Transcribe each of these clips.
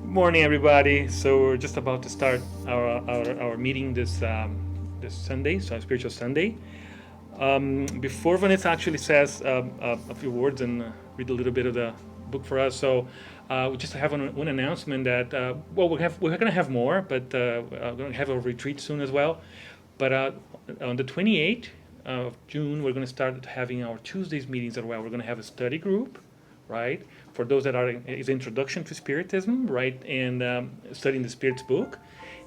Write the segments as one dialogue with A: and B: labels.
A: Morning, everybody. So we're just about to start our meeting this Sunday, so Spiritual Sunday. Before Vanessa actually says a few words and read a little bit of the book for us, so we just have one announcement that we're going to have more, but we're going to have a retreat soon as well. But on the 28th of June, we're going to start having our Tuesdays meetings as well. We're going to have a study group, right? For those that are is introduction to Spiritism, right, and studying the Spirit's book,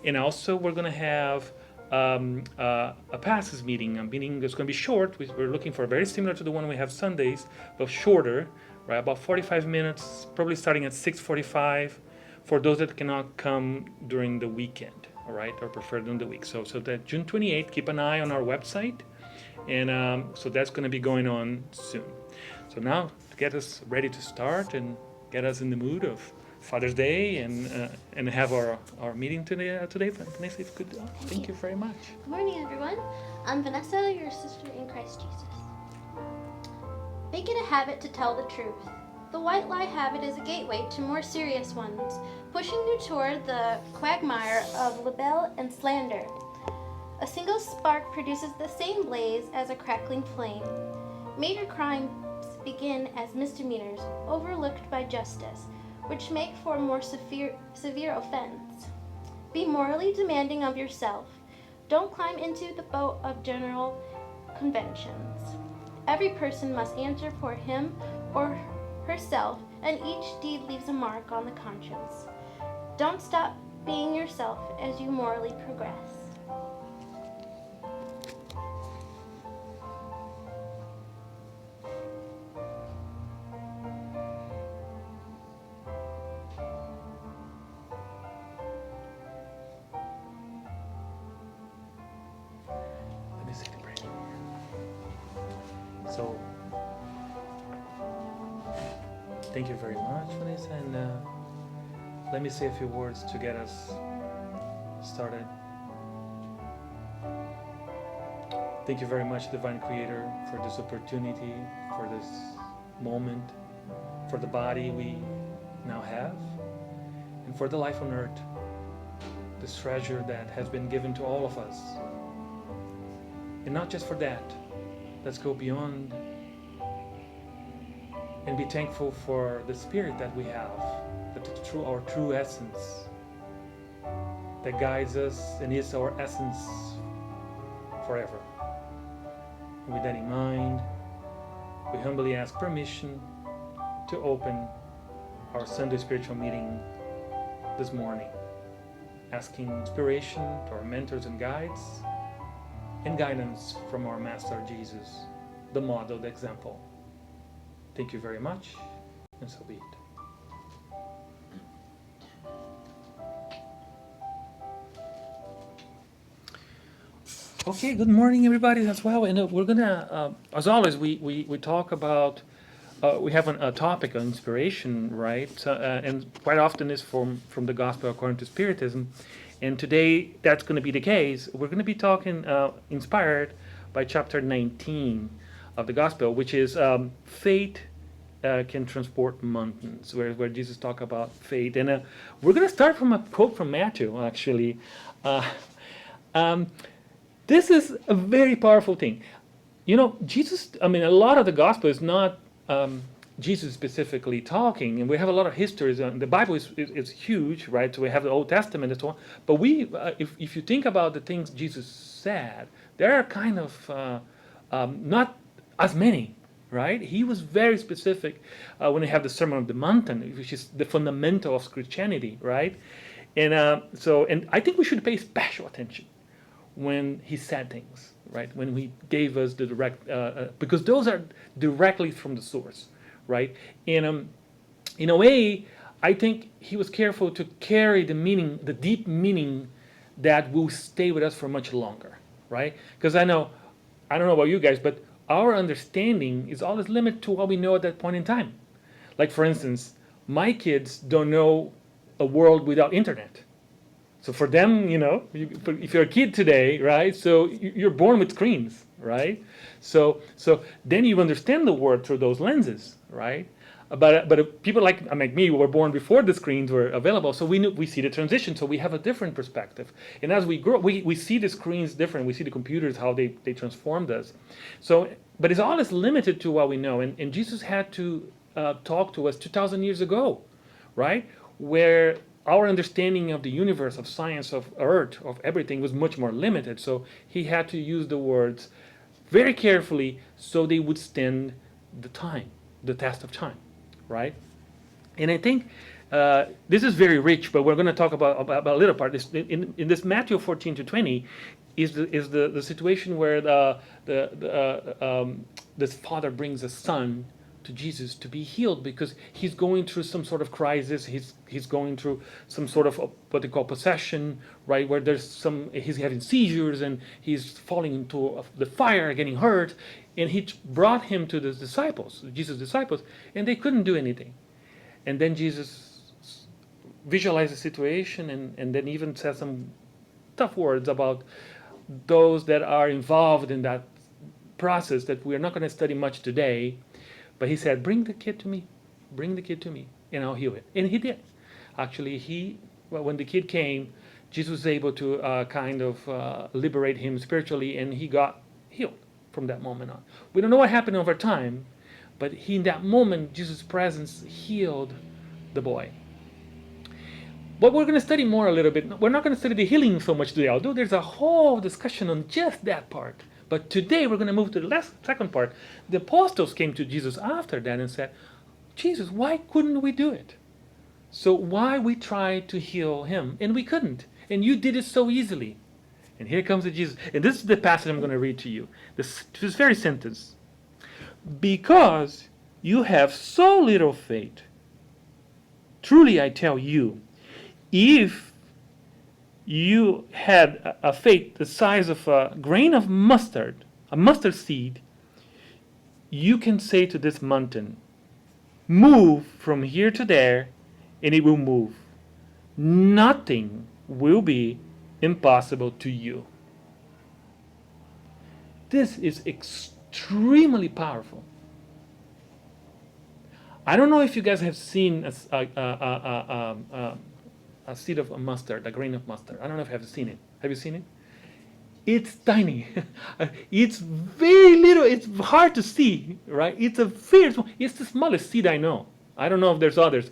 A: and also we're going to have a passes meeting. A meeting that's going to be short. We're looking for very similar to the one we have Sundays, but shorter, right? About 45 minutes, probably starting at 6:45, for those that cannot come during the weekend, all right, or prefer during the week. So that June 28th, keep an eye on our website, and so that's going to be going on soon. So now to get us ready to start and get us in the mood of Father's Day and have our meeting today. Vanessa, if you could, thank you very much.
B: Good morning, everyone. I'm Vanessa, your sister in Christ Jesus. Make it a habit to tell the truth. The white lie habit is a gateway to more serious ones, pushing you toward the quagmire of libel and slander. A single spark produces the same blaze as a crackling flame. Major crimes begin as misdemeanors, overlooked by justice, which make for a more severe offense. Be morally demanding of yourself. Don't climb into the boat of general conventions. Every person must answer for him or herself, and each deed leaves a mark on the conscience. Don't stop being yourself as you morally progress.
A: Let me say the prayer. So, thank you very much, Vanessa, and let me say a few words to get us started. Thank you very much, Divine Creator, for this opportunity, for this moment, for the body we now have, and for the life on earth, this treasure that has been given to all of us. And not just for that, let's go beyond and be thankful for the Spirit that we have, our true essence that guides us and is our essence forever. And with that in mind, we humbly ask permission to open our Sunday spiritual meeting this morning, asking inspiration to our mentors and guides, and guidance from our Master Jesus, the model, the example. Thank you very much, and so be it. Okay, good morning, everybody, as well. And we're gonna, as always, we talk about, we have a topic on inspiration, right? And quite often is from the Gospel according to Spiritism. And today, that's going to be the case. We're going to be talking, inspired by chapter 19 of the Gospel, which is faith can transport mountains, where Jesus talks about faith. And we're going to start from a quote from Matthew, actually. This is a very powerful thing. You know, Jesus, I mean, a lot of the Gospel is not Jesus specifically talking, and we have a lot of histories. The Bible is huge, right? So we have the Old Testament and so on. But if you think about the things Jesus said, there are kind of not as many, right? He was very specific when we have the Sermon on the Mountain, which is the fundamental of Christianity, right? And and I think we should pay special attention when he said things, right? When he gave us the direct, because those are directly from the source, right? And in a way, I think he was careful to carry the meaning, the deep meaning that will stay with us for much longer, right? Because I don't know about you guys, but our understanding is always limited to what we know at that point in time. Like, for instance, my kids don't know a world without internet. So for them, you know, if you're a kid today, right? So you're born with screens, right? So then you understand the world through those lenses, right? But people like me were born before the screens were available, so we see the transition, so we have a different perspective. And as we grow, we see the screens different. We see the computers, how they transformed us. So, but it's always limited to what we know. And Jesus had to talk to us 2,000 years ago, right? Where our understanding of the universe, of science, of earth, of everything was much more limited. So he had to use the words very carefully so they would stand the test of time, right? And I think this is very rich, but we're going to talk about a little part. In this Matthew 14 to 20 is the situation where this father brings a son to Jesus to be healed because he's going through some sort of crisis. He's going through some sort of what they call possession, right? Where he's having seizures and he's falling into the fire, getting hurt, and he brought him to the disciples, Jesus' disciples, and they couldn't do anything. And then Jesus visualized the situation and then even said some tough words about those that are involved in that process that we're not going to study much today. But he said, bring the kid to me, and I'll heal it. And he did. Actually, when the kid came, Jesus was able to kind of liberate him spiritually, and he got healed from that moment on. We don't know what happened over time, but in that moment, Jesus' presence healed the boy. But we're going to study more a little bit. We're not going to study the healing so much today, although there's a whole discussion on just that part. But today we're going to move to the second part. The apostles came to Jesus after that and said, Jesus, why couldn't we do it? So why we tried to heal him and we couldn't? And you did it so easily. And here comes the Jesus. And this is the passage I'm going to read to you. This very sentence. Because you have so little faith. Truly I tell you, if you had a faith the size of a grain of mustard, a mustard seed, you can say to this mountain, move from here to there, and it will move. Nothing will be impossible to you. This is extremely powerful. I don't know if you guys have seen a seed of mustard, a grain of mustard. I don't know if you have seen it. Have you seen it? It's tiny. It's very little. It's hard to see, right? It's it's the smallest seed I know. I don't know if there's others.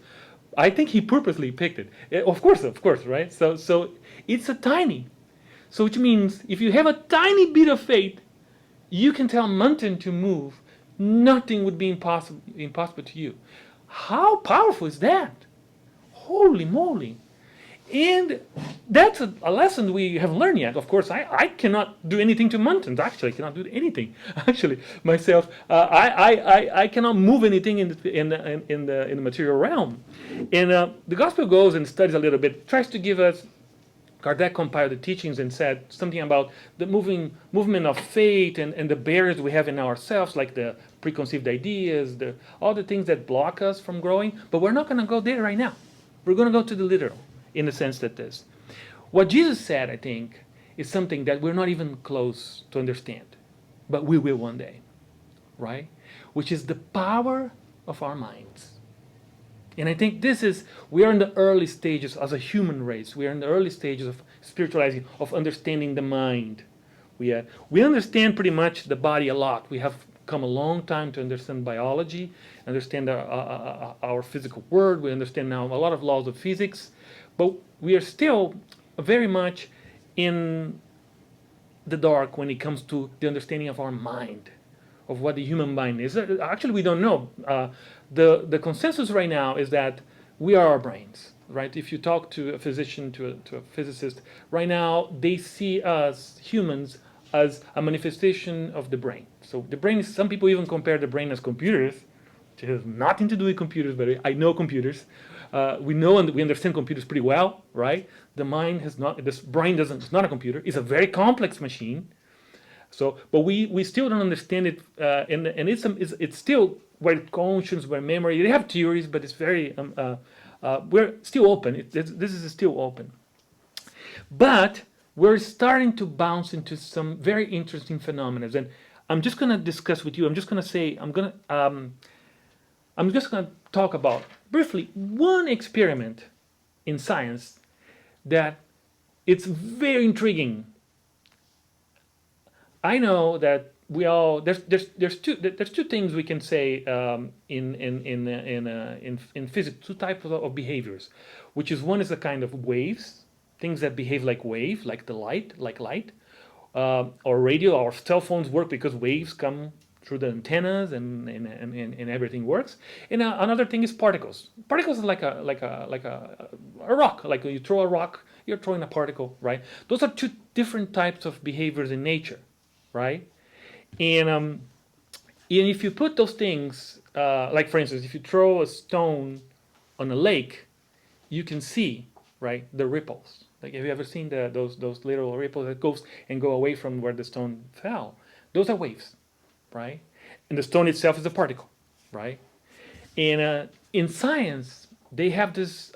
A: I think he purposely picked it. Of course, right? So it's a tiny. So which means if you have a tiny bit of faith, you can tell a mountain to move. Nothing would be impossible to you. How powerful is that? Holy moly. And that's a lesson we have learned yet. Of course, I cannot do anything to mountains. Actually, I cannot do anything. Actually, myself, I cannot move anything in the material realm. And the gospel goes and studies a little bit, tries to give us. Kardec compiled the teachings and said something about the movement of faith and the barriers we have in ourselves, like the preconceived ideas, all the things that block us from growing. But we're not going to go there right now. We're going to go to the literal, in the sense that this. What Jesus said, I think, is something that we're not even close to understand, but we will one day, right? Which is the power of our minds. And I think we are in the early stages as a human race. We are in the early stages of spiritualizing, of understanding the mind. We understand pretty much the body a lot. We have come a long time to understand biology, understand our physical world. We understand now a lot of laws of physics. But we are still very much in the dark when it comes to the understanding of our mind, of what the human mind is. Actually, we don't know. The consensus right now is that we are our brains, right? If you talk to a physician, to a physicist, right now they see us humans as a manifestation of the brain. So the brain is, some people even compare the brain as computers, which has nothing to do with computers, but I know computers. We know and we understand computers pretty well, right? The mind has not, this brain it's not a computer. It's a very complex machine. So, but we still don't understand it, and it's still where conscience, where memory. They have theories, but it's very we're still open. This is still open, but we're starting to bounce into some very interesting phenomena. And I'm just going to discuss with you. I'm just going to talk about briefly one experiment in science that it's very intriguing. I know that we all there's two things we can say in physics, two types of behaviors, which is one is a kind of waves, things that behave like wave, like the light, like light, or radio or cell phones work because waves come through the antennas and everything works. And another thing is particles. Particles is like a rock. Like you throw a rock, you're throwing a particle, right? Those are two different types of behaviors in nature, right? And if you put those things, like for instance, if you throw a stone on a lake, you can see, right, the ripples. Like, have you ever seen those little ripples that go away from where the stone fell? Those are waves, right? And the stone itself is a particle, right? And in science, they have this.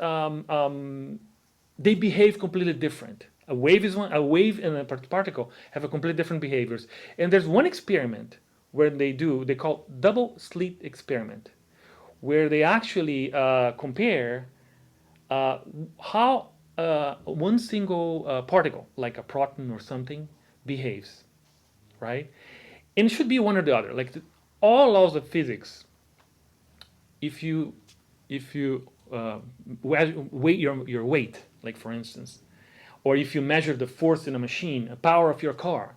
A: They behave completely different. A wave is one. A wave and a particle have a completely different behaviors. And there's one experiment where they call double slit experiment, where they actually compare how one single particle, like a proton or something, behaves, right? And it should be one or the other. Like all laws of physics, if you weight your weight, like for instance, or if you measure the force in a machine, the power of your car,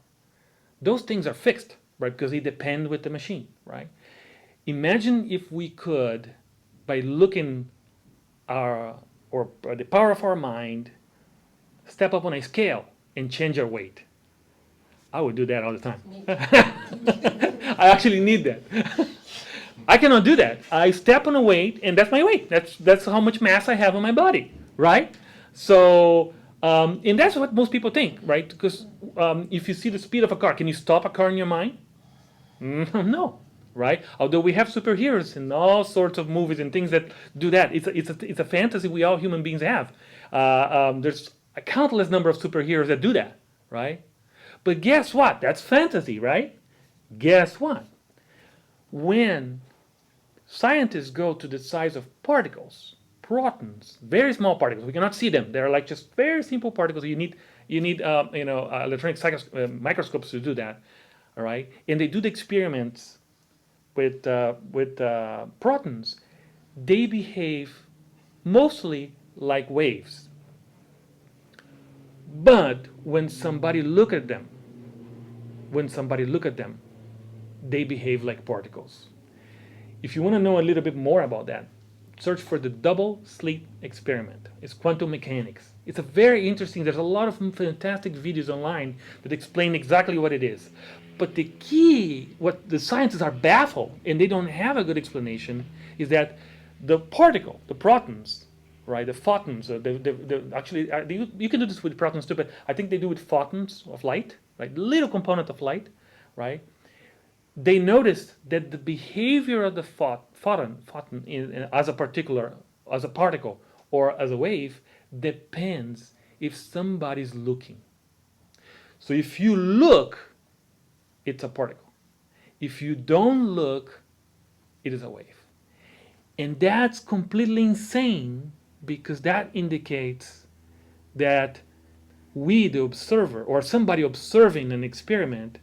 A: those things are fixed, right? Because they depend with the machine, right? Imagine if we could, by looking our or by the power of our mind, step up on a scale and change our weight. I would do that all the time. I actually need that. I cannot do that. I step on a weight, and that's my weight. That's how much mass I have on my body, right? So, and that's what most people think, right? Because if you see the speed of a car, can you stop a car in your mind? No, right? Although we have superheroes in all sorts of movies and things that do that. It's a fantasy we all human beings have. There's a countless number of superheroes that do that, right? But guess what? That's fantasy, right? Guess what? When scientists go to the size of particles, protons, very small particles, we cannot see them. They're like just very simple particles. You need electronic microscopes to do that, all right? And they do the experiments with protons. They behave mostly like waves. But when somebody look at them, they behave like particles. If you want to know a little bit more about that, search for the double slit experiment. It's quantum mechanics. It's a very interesting, there's a lot of fantastic videos online that explain exactly what it is. But the key, what the scientists are baffled, and they don't have a good explanation, is that the particle, the protons, right, the photons, actually, you can do this with protons too, but I think they do with photons of light, right, little component of light, right? They noticed that the behavior of the photon as a particle, or as a wave, depends if somebody's looking. So if you look, it's a particle. If you don't look, it is a wave. And that's completely insane, because that indicates that we, the observer, or somebody observing an experiment,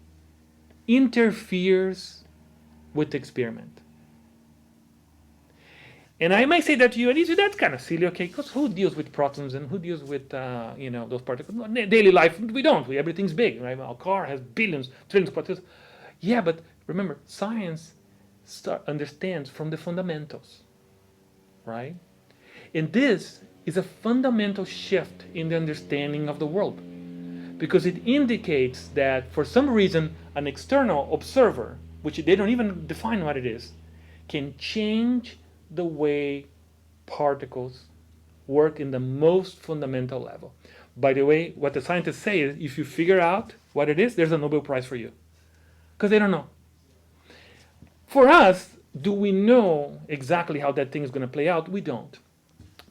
A: interferes with the experiment. And I might say that to you, Anisio, that's kind of silly, okay? Because who deals with protons and who deals with those particles? In daily life, we don't. Everything's big, right? Our car has billions, trillions of particles. Yeah, but remember, science understands from the fundamentals, right? And this is a fundamental shift in the understanding of the world, because it indicates that for some reason an external observer, which they don't even define what it is, can change the way particles work in the most fundamental level. By the way, what the scientists say is, if you figure out what it is, there's a Nobel Prize for you, because they don't know. For us, do we know exactly how that thing is going to play out? We don't.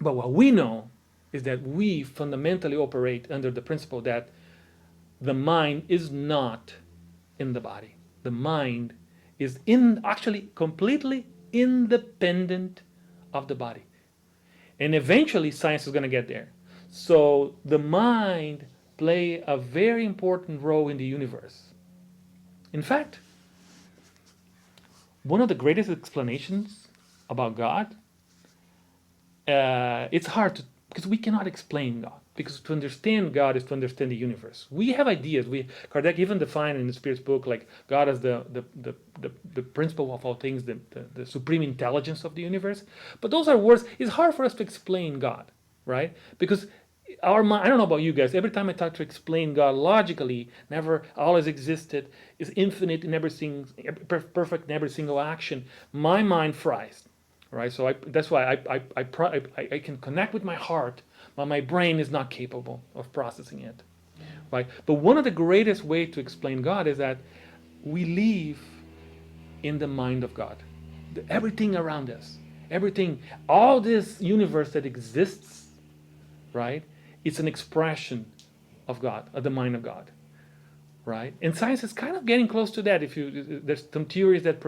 A: But what we know is that we fundamentally operate under the principle that the mind is not in the body. The mind is actually completely independent of the body. And eventually science is going to get there. So the mind play a very important role in the universe. In fact, one of the greatest explanations about God, it's hard to, because we cannot explain God. Because to understand God is to understand the universe. We have ideas. Kardec even defined in the Spirit's book like God as the principle of all things, the supreme intelligence of the universe. But those are words. It's hard for us to explain God, right? Because our mind, I don't know about you guys, every time I try to explain God logically, never always existed, is infinite in everything, perfect in every single action, my mind fries, right? So that's why I can connect with my heart, but my brain is not capable of processing it, right? But one of the greatest ways to explain God is that we live in the mind of God. Everything around us, everything, all this universe that exists, right? It's an expression of God, of the mind of God, right? And science is kind of getting close to that. There's some theories that,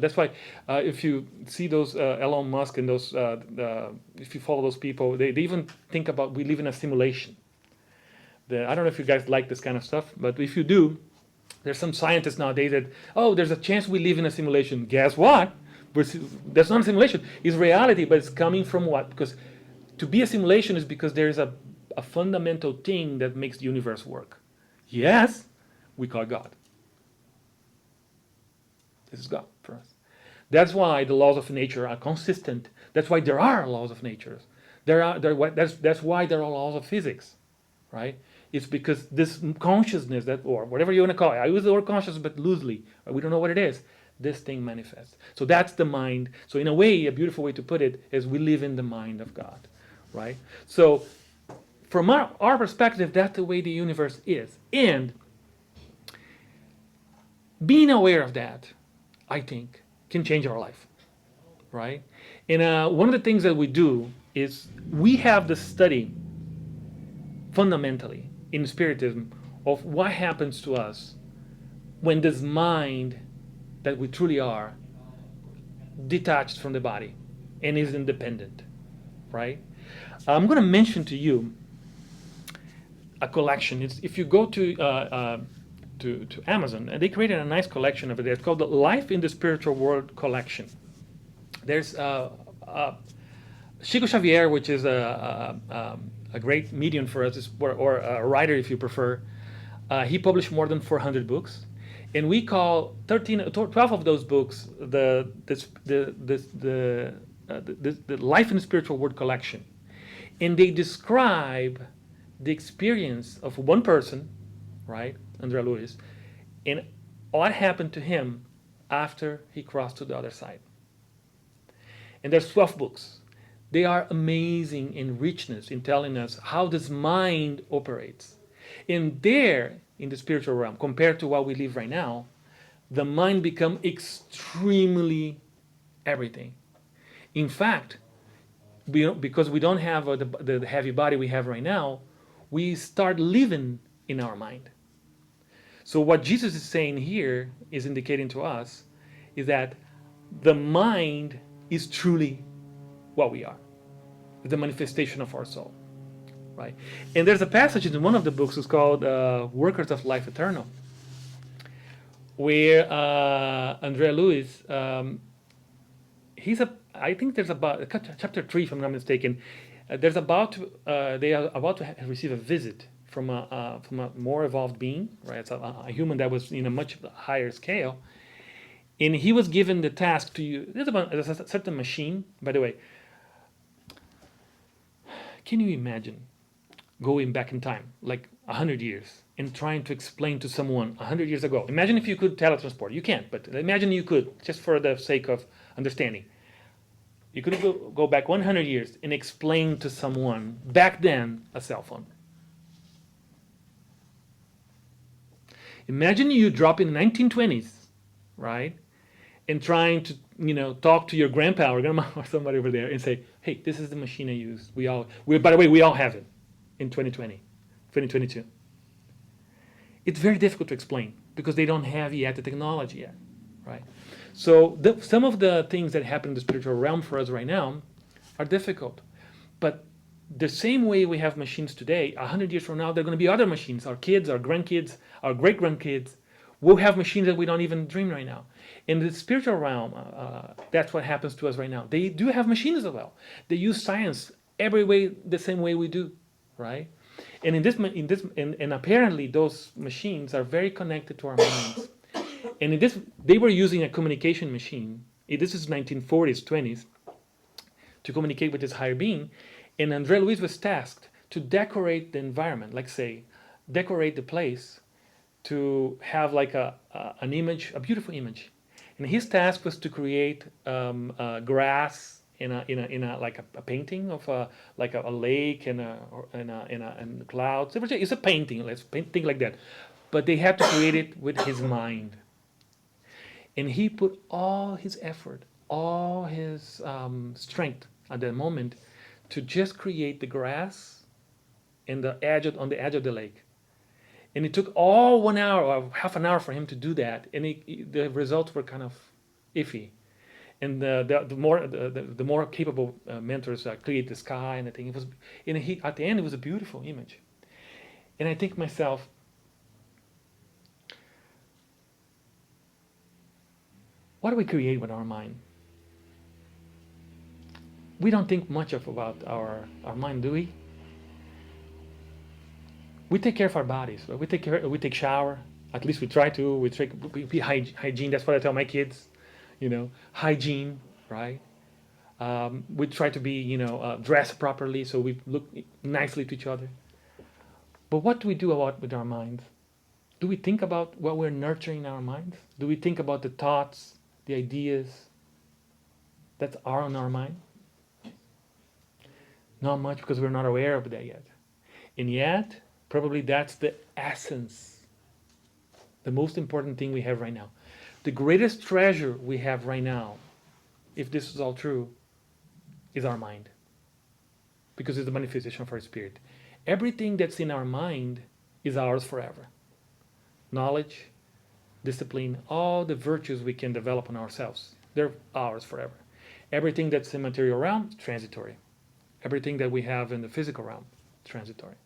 A: that's why if you see those Elon Musk and those, if you follow those people, they even think about we live in a simulation. I don't know if you guys like this kind of stuff, but if you do, there's some scientists nowadays that, oh, there's a chance we live in a simulation. Guess what? That's not a simulation. It's reality, but it's coming from what? Because to be a simulation is because there is a fundamental thing that makes the universe work. Yes, we call God. This is God for us. That's why the laws of nature are consistent. That's why there are laws of nature. That's why there are laws of physics, right? It's because this consciousness, that, or whatever you want to call it, I use the word consciousness but loosely, we don't know what it is. This thing manifests. So that's the mind. So in a way, a beautiful way to put it is we live in the mind of God, right? So from our perspective, that's the way the universe is. And being aware of that, I think, can change our life, right? And one of the things that we do is we have the study fundamentally in Spiritism of what happens to us when this mind that we truly are detached from the body and is independent, right? I'm going to mention to you a collection. If you go to Amazon, and they created a nice collection over there. It's called the Life in the Spiritual World collection. There's Chico Xavier, which is a great medium for us, or a writer if you prefer. He published more than 400 books, and we call 12 of those books the Life in the Spiritual World collection, and they describe the experience of one person, right, André Luiz, and what happened to him after he crossed to the other side. And there's 12 books. They are amazing in richness, in telling us how this mind operates. And there, in the spiritual realm, compared to what we live right now, the mind becomes extremely everything. In fact, because we don't have the heavy body we have right now, we start living in our mind. So what Jesus is saying here is indicating to us is that the mind is truly what we are, the manifestation of our soul, right? And there's a passage in one of the books, it's called Workers of Life Eternal, where André Luiz, I think there's about chapter 3, if I'm not mistaken. They are about to receive a visit from a more evolved being, right? It's a human that was in a much higher scale, and he was given the task to use. There's a certain machine, by the way. Can you imagine going back in time, like 100 years, and trying to explain to someone 100 years ago? Imagine if you could teletransport. You can't, but imagine you could, just for the sake of understanding. You could go back 100 years and explain to someone back then a cell phone. Imagine you drop in the 1920s, right, and trying to talk to your grandpa or grandma or somebody over there and say, "Hey, this is the machine I use. By the way, we all have it in 2020, 2022." It's very difficult to explain because they don't have yet the technology yet. right? So some of the things that happen in the spiritual realm for us right now are difficult, but the same way we have machines today, 100 years from now, there are going to be other machines. Our kids, our grandkids, our great grandkids will have machines that we don't even dream right now. In the spiritual realm, that's what happens to us right now. They do have machines as well. They use science every way the same way we do, right? And and apparently those machines are very connected to our minds. And in this, they were using a communication machine. This is 1940s, 20s, to communicate with this higher being. And Andre Luis was tasked to decorate the environment, like say, decorate the place to have like an image, a beautiful image. And his task was to create grass in a like a painting of like a lake and clouds. It's a painting. Let's think like that. But they had to create it with his mind, and he put all his effort, all his strength at that moment to just create the grass and on the edge of the lake. And it took all 1 hour or half an hour for him to do that, and the results were kind of iffy. And the more capable mentors create the sky and the thing. It was, and he at the end it was a beautiful image. And I think myself, what do we create with our mind? We don't think much about our mind, do we? We take care of our bodies. Right? We take shower. At least we try to. We hygiene. That's what I tell my kids. Hygiene, right? We try to be, dressed properly so we look nicely to each other. But what do we do with our minds? Do we think about what we're nurturing in our minds? Do we think about the thoughts, the ideas that are on our mind? Not much, because we're not aware of that yet. And yet, probably that's the essence, the most important thing we have right now. The greatest treasure we have right now, if this is all true, is our mind. Because it's the manifestation of our spirit. Everything that's in our mind is ours forever. Knowledge, discipline, all the virtues we can develop on ourselves, they're ours forever. Everything that's in the material realm, transitory. Everything that we have in the physical realm, transitory.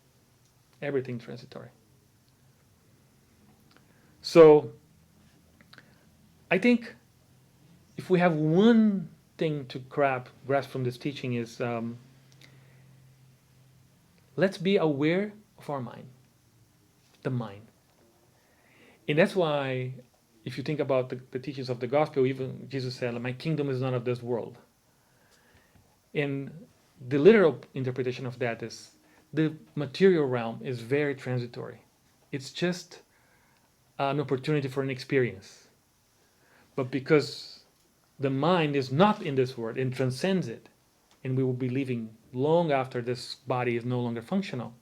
A: Everything transitory. So, I think if we have one thing to grasp from this teaching is let's be aware of our mind, the mind. And that's why, if you think about the teachings of the gospel, even Jesus said, my kingdom is not of this world. And the literal interpretation of that is the material realm is very transitory. It's just an opportunity for an experience. But because the mind is not in this world and transcends it, and we will be living long after this body is no longer functional,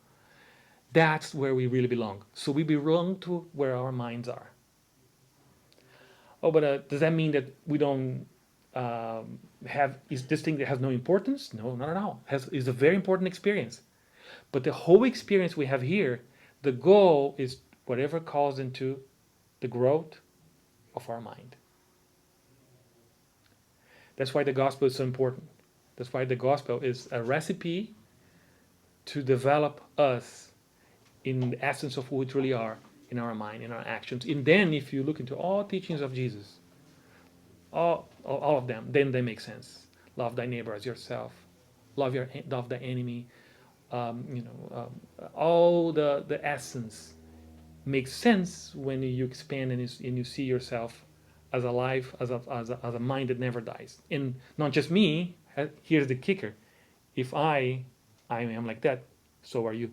A: that's where we really belong. So we belong to where our minds are. Oh, but does that mean that we don't is this thing that has no importance? No, not at all. It's a very important experience. But the whole experience we have here, the goal is whatever calls into the growth of our mind. That's why the gospel is so important. That's why the gospel is a recipe to develop us in the essence of who we truly are in our mind, in our actions. And then if you look into all teachings of Jesus, all of them, then they make sense. Love thy neighbor as yourself. Love thy enemy. All the essence makes sense when you expand and you see yourself as alive, as a mind that never dies. And not just me. Here's the kicker: if I am like that, so are you,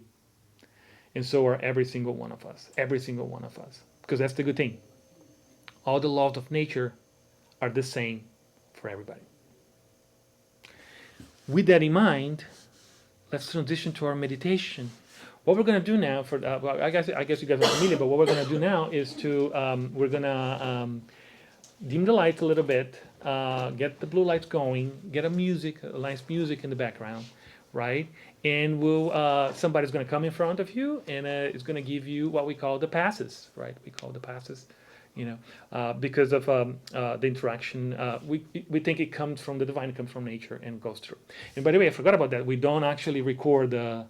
A: and so are every single one of us. Every single one of us, because that's the good thing. All the laws of nature are the same for everybody. With that in mind, let's transition to our meditation. What we're going to do now, I guess you guys are familiar, but what we're going to do now is we're going to dim the lights a little bit, get the blue lights going, get a nice music in the background, right? And somebody's going to come in front of you, and it's going to give you what we call the passes, right? We call the passes. because of the interaction. We think it comes from the divine, it comes from nature and goes through. And by the way, I forgot about that. We don't actually record the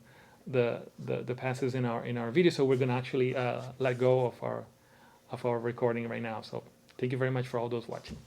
A: passes in our video, so we're going to actually let go of our recording right now. So thank you very much for all those watching.